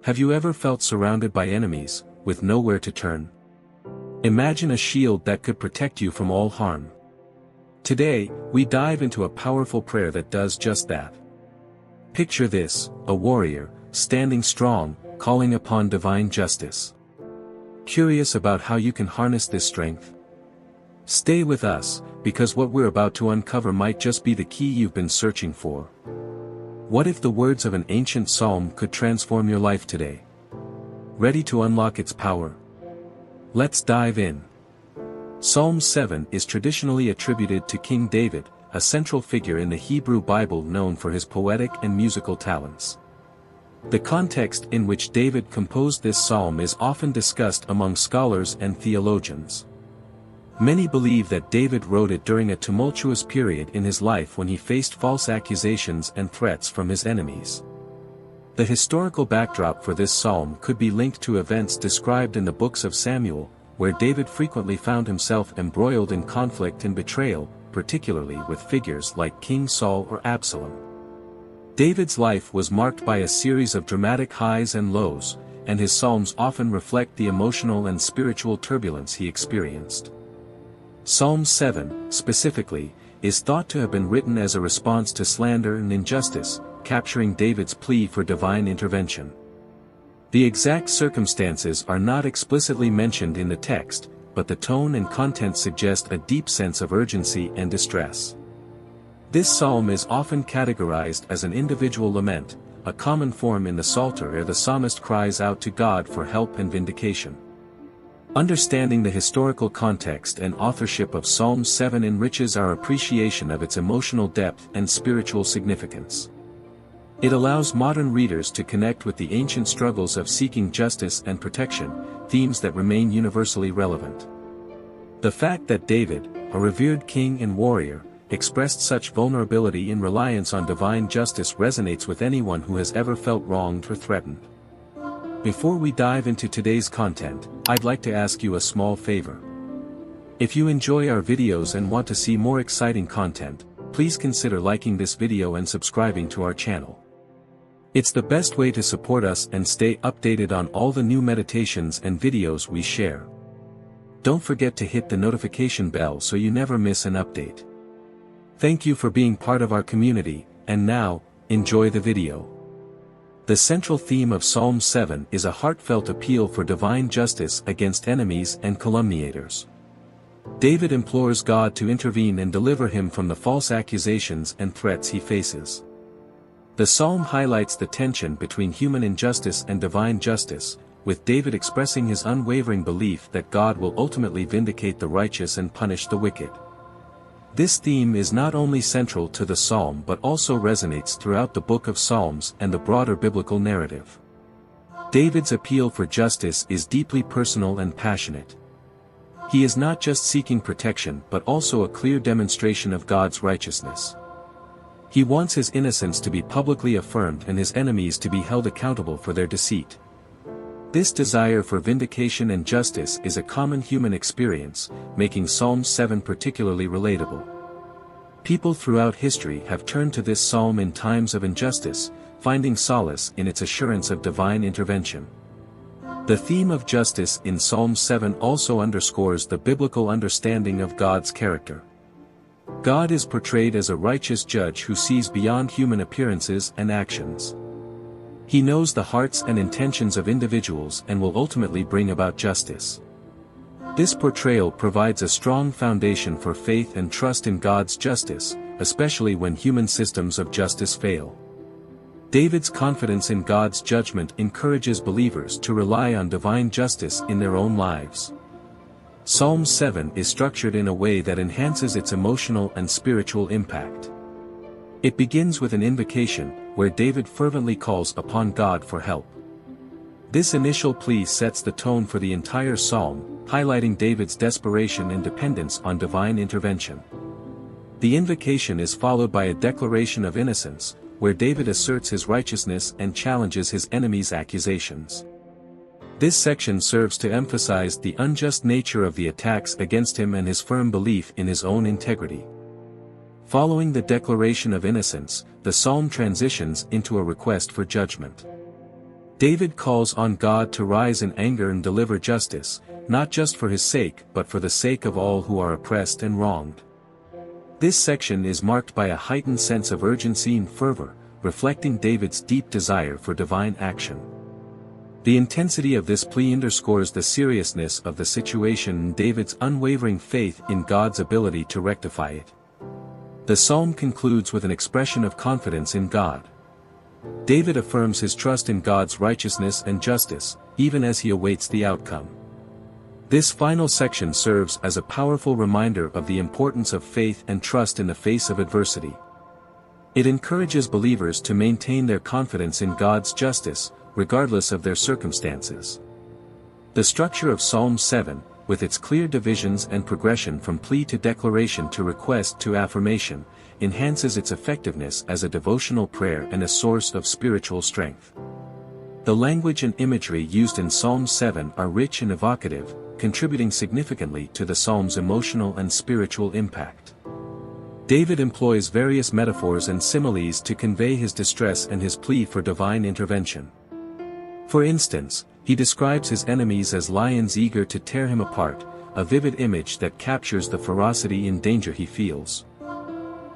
Have you ever felt surrounded by enemies, with nowhere to turn? Imagine a shield that could protect you from all harm. Today, we dive into a powerful prayer that does just that. Picture this, a warrior, standing strong, calling upon divine justice. Curious about how you can harness this strength? Stay with us, because what we're about to uncover might just be the key you've been searching for. What if the words of an ancient psalm could transform your life today? Ready to unlock its power? Let's dive in. Psalm 7 is traditionally attributed to King David, a central figure in the Hebrew Bible known for his poetic and musical talents. The context in which David composed this psalm is often discussed among scholars and theologians. Many believe that David wrote it during a tumultuous period in his life when he faced false accusations and threats from his enemies. The historical backdrop for this psalm could be linked to events described in the books of Samuel, where David frequently found himself embroiled in conflict and betrayal, particularly with figures like King Saul or Absalom. David's life was marked by a series of dramatic highs and lows, and his psalms often reflect the emotional and spiritual turbulence he experienced. Psalm 7, specifically, is thought to have been written as a response to slander and injustice, capturing David's plea for divine intervention. The exact circumstances are not explicitly mentioned in the text, but the tone and content suggest a deep sense of urgency and distress. This psalm is often categorized as an individual lament, a common form in the Psalter where the psalmist cries out to God for help and vindication. Understanding the historical context and authorship of Psalm 7 enriches our appreciation of its emotional depth and spiritual significance. It allows modern readers to connect with the ancient struggles of seeking justice and protection, themes that remain universally relevant. The fact that David, a revered king and warrior, expressed such vulnerability in reliance on divine justice resonates with anyone who has ever felt wronged or threatened. Before we dive into today's content, I'd like to ask you a small favor. If you enjoy our videos and want to see more exciting content, please consider liking this video and subscribing to our channel. It's the best way to support us and stay updated on all the new meditations and videos we share. Don't forget to hit the notification bell so you never miss an update. Thank you for being part of our community, and now, enjoy the video. The central theme of Psalm 7 is a heartfelt appeal for divine justice against enemies and calumniators. David implores God to intervene and deliver him from the false accusations and threats he faces. The psalm highlights the tension between human injustice and divine justice, with David expressing his unwavering belief that God will ultimately vindicate the righteous and punish the wicked. This theme is not only central to the psalm but also resonates throughout the book of Psalms and the broader biblical narrative. David's appeal for justice is deeply personal and passionate. He is not just seeking protection but also a clear demonstration of God's righteousness. He wants his innocence to be publicly affirmed and his enemies to be held accountable for their deceit. This desire for vindication and justice is a common human experience, making Psalm 7 particularly relatable. People throughout history have turned to this psalm in times of injustice, finding solace in its assurance of divine intervention. The theme of justice in Psalm 7 also underscores the biblical understanding of God's character. God is portrayed as a righteous judge who sees beyond human appearances and actions. He knows the hearts and intentions of individuals and will ultimately bring about justice. This portrayal provides a strong foundation for faith and trust in God's justice, especially when human systems of justice fail. David's confidence in God's judgment encourages believers to rely on divine justice in their own lives. Psalm 7 is structured in a way that enhances its emotional and spiritual impact. It begins with an invocation, where David fervently calls upon God for help. This initial plea sets the tone for the entire psalm, highlighting David's desperation and dependence on divine intervention. The invocation is followed by a declaration of innocence, where David asserts his righteousness and challenges his enemies' accusations. This section serves to emphasize the unjust nature of the attacks against him and his firm belief in his own integrity. Following the declaration of innocence, the psalm transitions into a request for judgment. David calls on God to rise in anger and deliver justice, not just for his sake but for the sake of all who are oppressed and wronged. This section is marked by a heightened sense of urgency and fervor, reflecting David's deep desire for divine action. The intensity of this plea underscores the seriousness of the situation and David's unwavering faith in God's ability to rectify it. The psalm concludes with an expression of confidence in God. David affirms his trust in God's righteousness and justice, even as he awaits the outcome. This final section serves as a powerful reminder of the importance of faith and trust in the face of adversity. It encourages believers to maintain their confidence in God's justice, regardless of their circumstances. The structure of Psalm 7, with its clear divisions and progression from plea to declaration to request to affirmation, enhances its effectiveness as a devotional prayer and a source of spiritual strength. The language and imagery used in Psalm 7 are rich and evocative, contributing significantly to the psalm's emotional and spiritual impact. David employs various metaphors and similes to convey his distress and his plea for divine intervention. For instance, he describes his enemies as lions eager to tear him apart, a vivid image that captures the ferocity and danger he feels.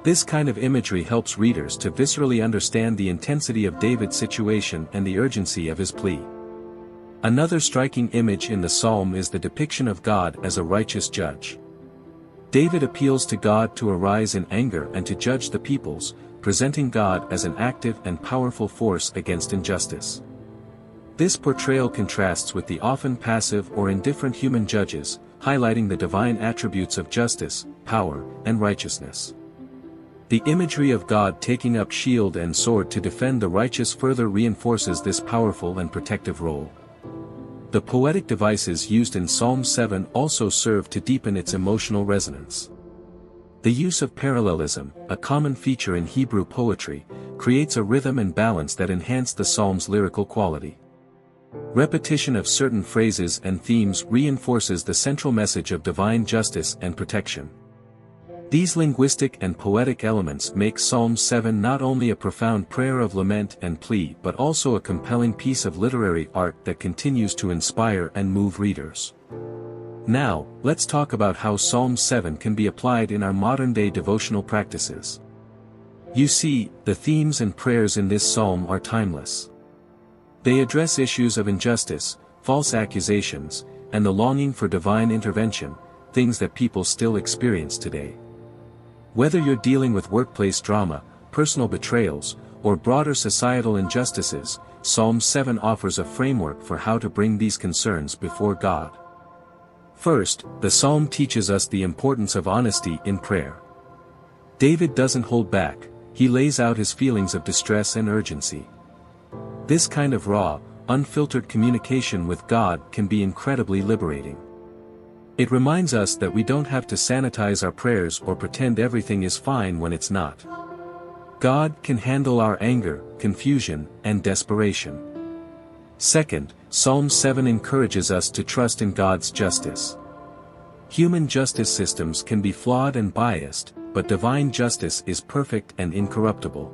This kind of imagery helps readers to viscerally understand the intensity of David's situation and the urgency of his plea. Another striking image in the psalm is the depiction of God as a righteous judge. David appeals to God to arise in anger and to judge the peoples, presenting God as an active and powerful force against injustice. This portrayal contrasts with the often passive or indifferent human judges, highlighting the divine attributes of justice, power, and righteousness. The imagery of God taking up shield and sword to defend the righteous further reinforces this powerful and protective role. The poetic devices used in Psalm 7 also serve to deepen its emotional resonance. The use of parallelism, a common feature in Hebrew poetry, creates a rhythm and balance that enhance the psalm's lyrical quality. Repetition of certain phrases and themes reinforces the central message of divine justice and protection. These linguistic and poetic elements make Psalm 7 not only a profound prayer of lament and plea but also a compelling piece of literary art that continues to inspire and move readers. Now, let's talk about how Psalm 7 can be applied in our modern-day devotional practices. You see, the themes and prayers in this psalm are timeless. They address issues of injustice, false accusations, and the longing for divine intervention, things that people still experience today. Whether you're dealing with workplace drama, personal betrayals, or broader societal injustices, Psalm 7 offers a framework for how to bring these concerns before God. First, the psalm teaches us the importance of honesty in prayer. David doesn't hold back, he lays out his feelings of distress and urgency. This kind of raw, unfiltered communication with God can be incredibly liberating. It reminds us that we don't have to sanitize our prayers or pretend everything is fine when it's not. God can handle our anger, confusion, and desperation. Second, Psalm 7 encourages us to trust in God's justice. Human justice systems can be flawed and biased, but divine justice is perfect and incorruptible.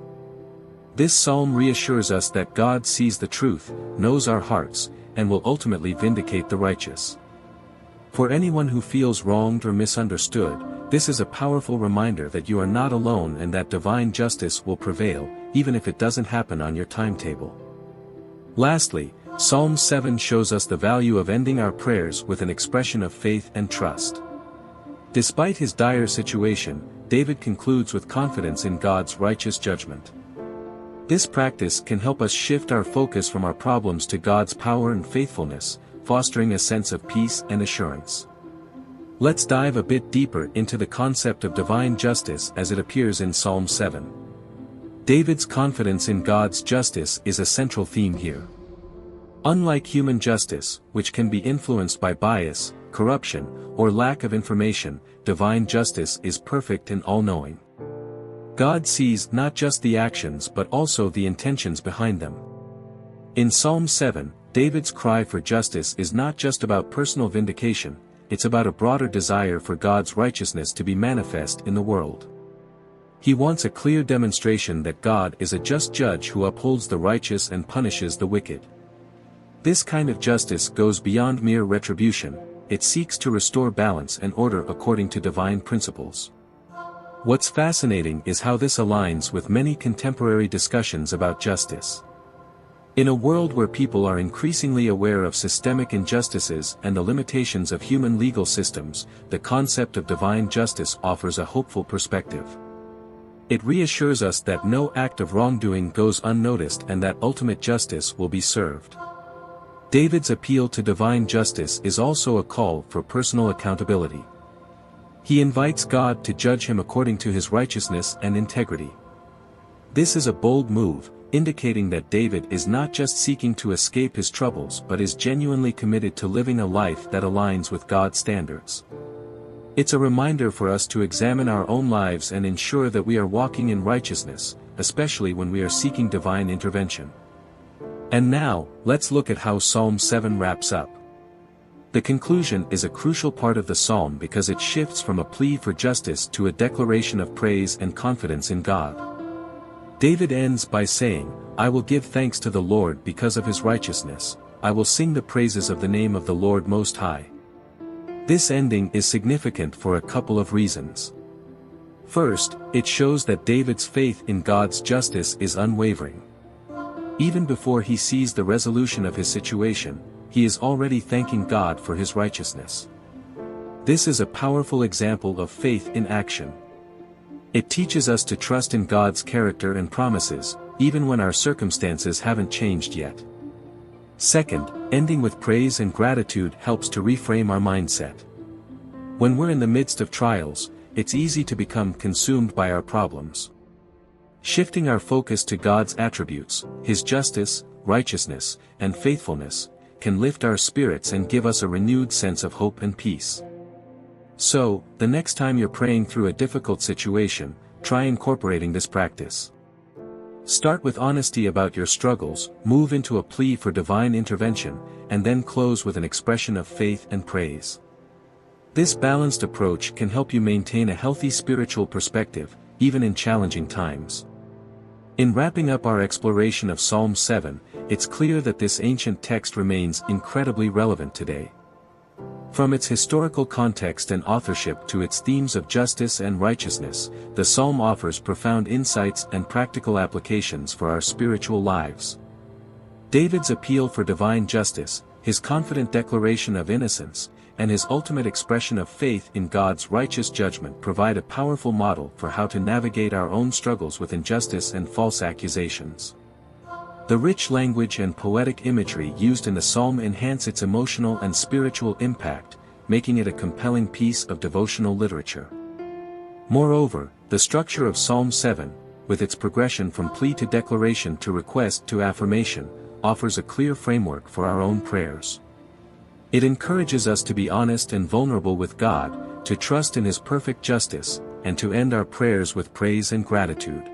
This psalm reassures us that God sees the truth, knows our hearts, and will ultimately vindicate the righteous. For anyone who feels wronged or misunderstood, this is a powerful reminder that you are not alone and that divine justice will prevail, even if it doesn't happen on your timetable. Lastly, Psalm 7 shows us the value of ending our prayers with an expression of faith and trust. Despite his dire situation, David concludes with confidence in God's righteous judgment. This practice can help us shift our focus from our problems to God's power and faithfulness, fostering a sense of peace and assurance. Let's dive a bit deeper into the concept of divine justice as it appears in Psalm 7. David's confidence in God's justice is a central theme here. Unlike human justice, which can be influenced by bias, corruption, or lack of information, divine justice is perfect and all-knowing. God sees not just the actions but also the intentions behind them. In Psalm 7, David's cry for justice is not just about personal vindication, it's about a broader desire for God's righteousness to be manifest in the world. He wants a clear demonstration that God is a just judge who upholds the righteous and punishes the wicked. This kind of justice goes beyond mere retribution, it seeks to restore balance and order according to divine principles. What's fascinating is how this aligns with many contemporary discussions about justice. In a world where people are increasingly aware of systemic injustices and the limitations of human legal systems, the concept of divine justice offers a hopeful perspective. It reassures us that no act of wrongdoing goes unnoticed and that ultimate justice will be served. David's appeal to divine justice is also a call for personal accountability. He invites God to judge him according to his righteousness and integrity. This is a bold move, indicating that David is not just seeking to escape his troubles but is genuinely committed to living a life that aligns with God's standards. It's a reminder for us to examine our own lives and ensure that we are walking in righteousness, especially when we are seeking divine intervention. And now, let's look at how Psalm 7 wraps up. The conclusion is a crucial part of the psalm because it shifts from a plea for justice to a declaration of praise and confidence in God. David ends by saying, "I will give thanks to the Lord because of his righteousness, I will sing the praises of the name of the Lord Most High." This ending is significant for a couple of reasons. First, it shows that David's faith in God's justice is unwavering. Even before he sees the resolution of his situation, he is already thanking God for his righteousness. This is a powerful example of faith in action. It teaches us to trust in God's character and promises, even when our circumstances haven't changed yet. Second, ending with praise and gratitude helps to reframe our mindset. When we're in the midst of trials, it's easy to become consumed by our problems. Shifting our focus to God's attributes, his justice, righteousness, and faithfulness, can lift our spirits and give us a renewed sense of hope and peace. So, the next time you're praying through a difficult situation, try incorporating this practice. Start with honesty about your struggles, move into a plea for divine intervention, and then close with an expression of faith and praise. This balanced approach can help you maintain a healthy spiritual perspective, even in challenging times. In wrapping up our exploration of Psalm 7, it's clear that this ancient text remains incredibly relevant today. From its historical context and authorship to its themes of justice and righteousness, the psalm offers profound insights and practical applications for our spiritual lives. David's appeal for divine justice, his confident declaration of innocence, and his ultimate expression of faith in God's righteous judgment provide a powerful model for how to navigate our own struggles with injustice and false accusations. The rich language and poetic imagery used in the psalm enhance its emotional and spiritual impact, making it a compelling piece of devotional literature. Moreover, the structure of Psalm 7, with its progression from plea to declaration to request to affirmation, offers a clear framework for our own prayers. It encourages us to be honest and vulnerable with God, to trust in his perfect justice, and to end our prayers with praise and gratitude.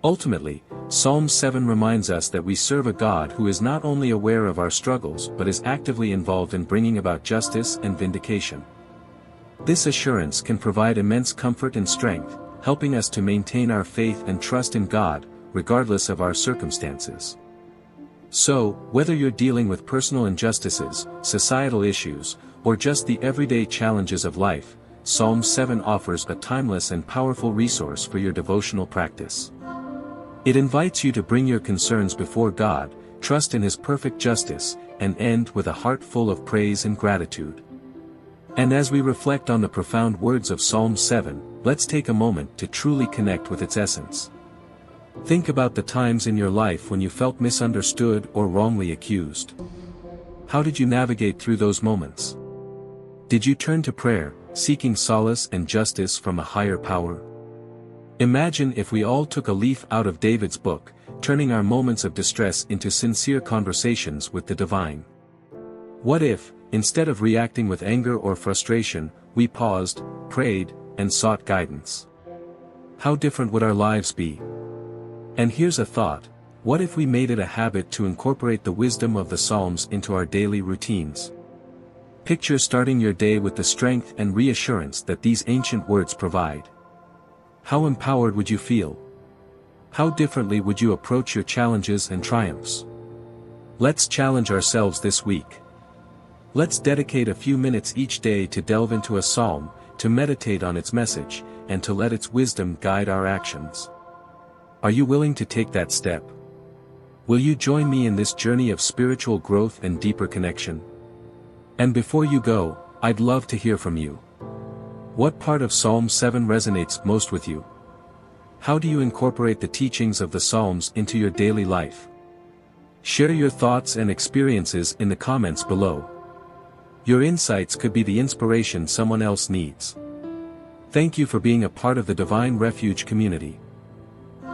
Ultimately, Psalm 7 reminds us that we serve a God who is not only aware of our struggles but is actively involved in bringing about justice and vindication. This assurance can provide immense comfort and strength, helping us to maintain our faith and trust in God, regardless of our circumstances. So, whether you're dealing with personal injustices, societal issues, or just the everyday challenges of life, Psalm 7 offers a timeless and powerful resource for your devotional practice. It invites you to bring your concerns before God, trust in his perfect justice, and end with a heart full of praise and gratitude. And as we reflect on the profound words of Psalm 7, let's take a moment to truly connect with its essence. Think about the times in your life when you felt misunderstood or wrongly accused. How did you navigate through those moments? Did you turn to prayer, seeking solace and justice from a higher power? Imagine if we all took a leaf out of David's book, turning our moments of distress into sincere conversations with the divine. What if, instead of reacting with anger or frustration, we paused, prayed, and sought guidance? How different would our lives be? And here's a thought: what if we made it a habit to incorporate the wisdom of the Psalms into our daily routines? Picture starting your day with the strength and reassurance that these ancient words provide. How empowered would you feel? How differently would you approach your challenges and triumphs? Let's challenge ourselves this week. Let's dedicate a few minutes each day to delve into a psalm, to meditate on its message, and to let its wisdom guide our actions. Are you willing to take that step? Will you join me in this journey of spiritual growth and deeper connection? And before you go, I'd love to hear from you. What part of Psalm 7 resonates most with you? How do you incorporate the teachings of the Psalms into your daily life? Share your thoughts and experiences in the comments below. Your insights could be the inspiration someone else needs. Thank you for being a part of the Divine Refuge community.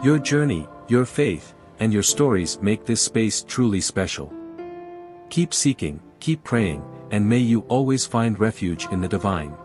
Your journey, your faith, and your stories make this space truly special. Keep seeking, keep praying, and may you always find refuge in the divine.